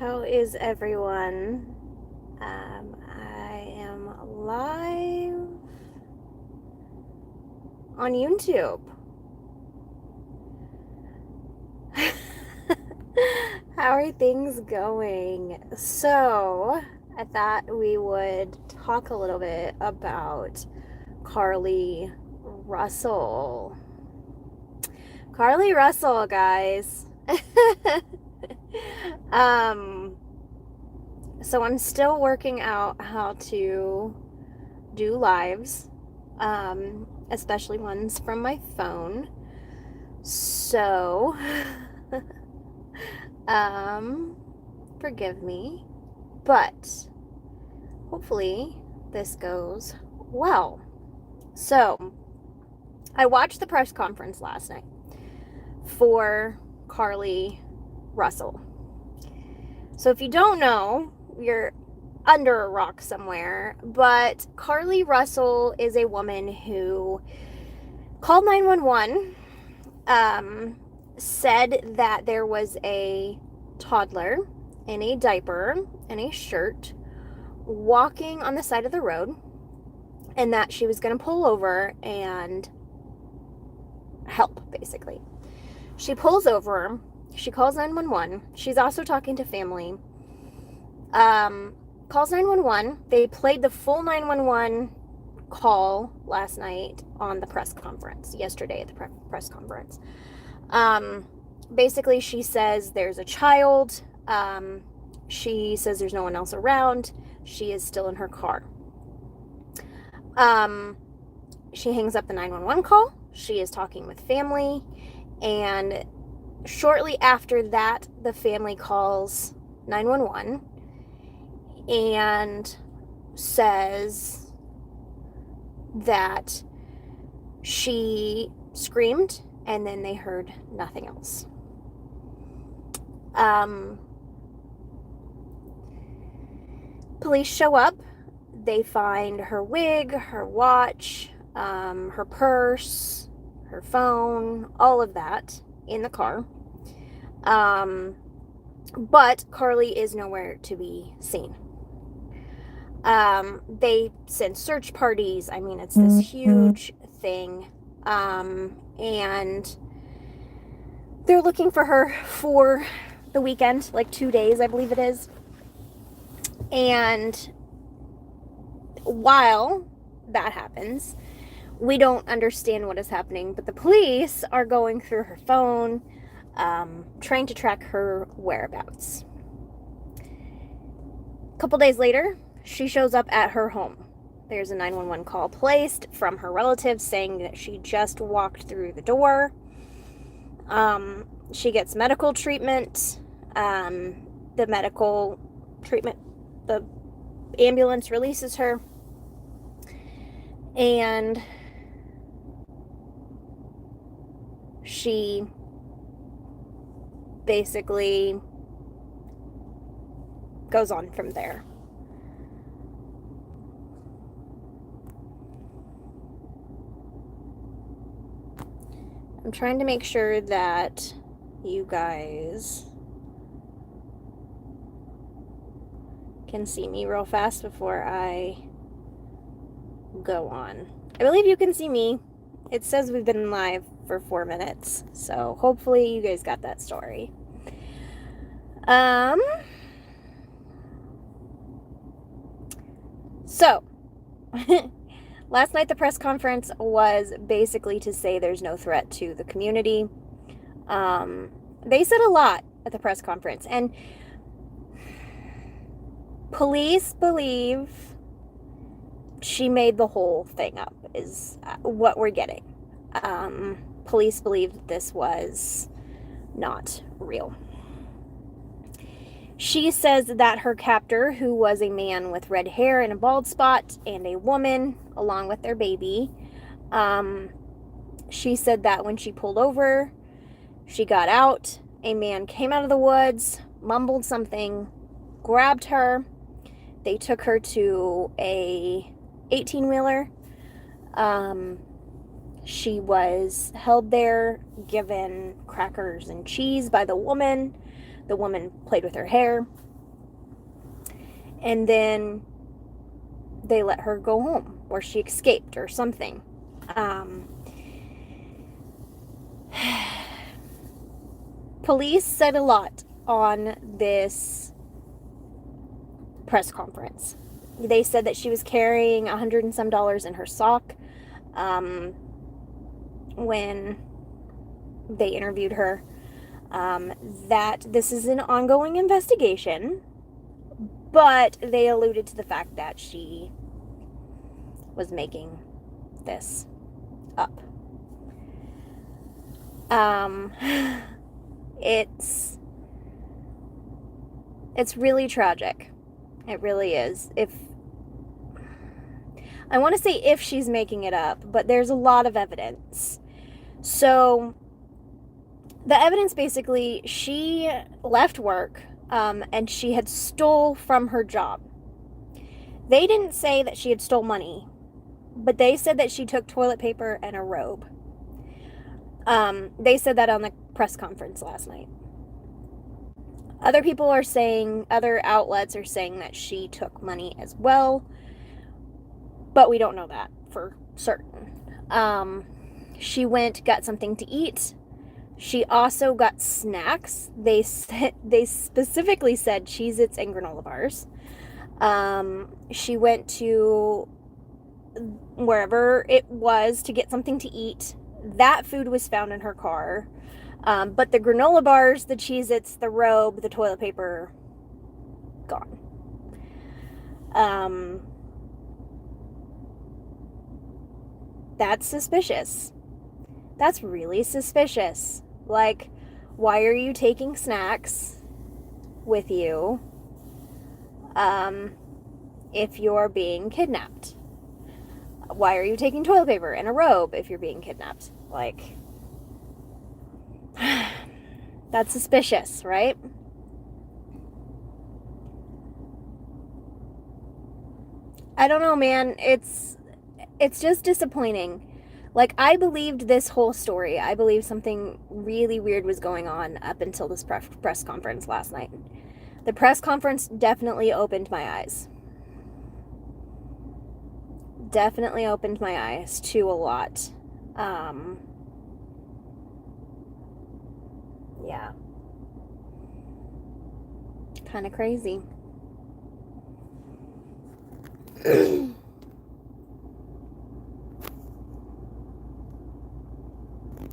How is everyone? I am live on YouTube. How are things going? So, I thought we would talk a little bit about Carlee Russell. Carlee Russell, guys. So I'm still working out how to do lives, especially ones from my phone. So, forgive me, but hopefully this goes well. So, I watched the press conference last night for Carlee Russell. So if you don't know, you're under a rock somewhere, but Carlee Russell is a woman who called 911, said that there was a toddler in a diaper and a shirt walking on the side of the road, and that she was going to pull over and help, basically. She pulls over, she calls 911. She's also talking to family. Calls 911. They played the full 911 call last night on the press conference, yesterday at the press conference. Basically, she says there's a child. She says there's no one else around. She is still in her car. She hangs up the 911 call. She is talking with family, and shortly after that, the family calls 911 and says that she screamed and then they heard nothing else. Police show up. They find her wig, her watch, her purse, her phone, all of that in the car. But Carlee is nowhere to be seen. They send search parties. I mean, it's this huge thing. And they're looking for her for the weekend, like 2 days, I believe it is. And while that happens, we don't understand what is happening, but the police are going through her phone, trying to track her whereabouts. A couple days later, she shows up at her home. There's a 911 call placed from her relatives saying that she just walked through the door. She gets medical treatment. The medical treatment, the ambulance releases her. And she basically goes on from there. I'm trying to make sure that you guys can see me real fast before I go on. I believe you can see me. It says we've been live for 4 minutes, so hopefully you guys got that story. So last night the press conference was basically to say there's no threat to the community. They said a lot at the press conference, and police believe she made the whole thing up, is what we're getting. Police believe that this was not real. She says that her captor, who was a man with red hair and a bald spot, and a woman along with their baby, she said that when she pulled over, she got out, a man came out of the woods, mumbled something, grabbed her. They took her to a 18-wheeler. She was held there, given crackers and cheese by the woman. The woman played with her hair. and then they let her go home, or she escaped or something. Police said a lot on this press conference. They said that she was carrying $100 and some in her sock when they interviewed her. That this is an ongoing investigation, but they alluded to the fact that she was making this up. It's really tragic. It really is. I want to say if she's making it up, but there's a lot of evidence. So the evidence, basically, she left work and she had stole from her job. They didn't say that she had stole money, but they said that she took toilet paper and a robe. They said that on the press conference last night. Other outlets are saying that she took money as well, but we don't know that for certain. She got something to eat. She also got snacks. They specifically said Cheez-Its and granola bars. She went to wherever it was to get something to eat. That food was found in her car. But the granola bars, the Cheez-Its, the robe, the toilet paper, gone. That's suspicious. That's really suspicious. Like, why are you taking snacks with you if you're being kidnapped? Why are you taking toilet paper and a robe if you're being kidnapped? Like, that's suspicious, right? I don't know, man. It's just disappointing. Like, I believed this whole story. I believed something really weird was going on up until this press conference last night. The press conference definitely opened my eyes. Definitely opened my eyes to a lot. Yeah. Kind of crazy.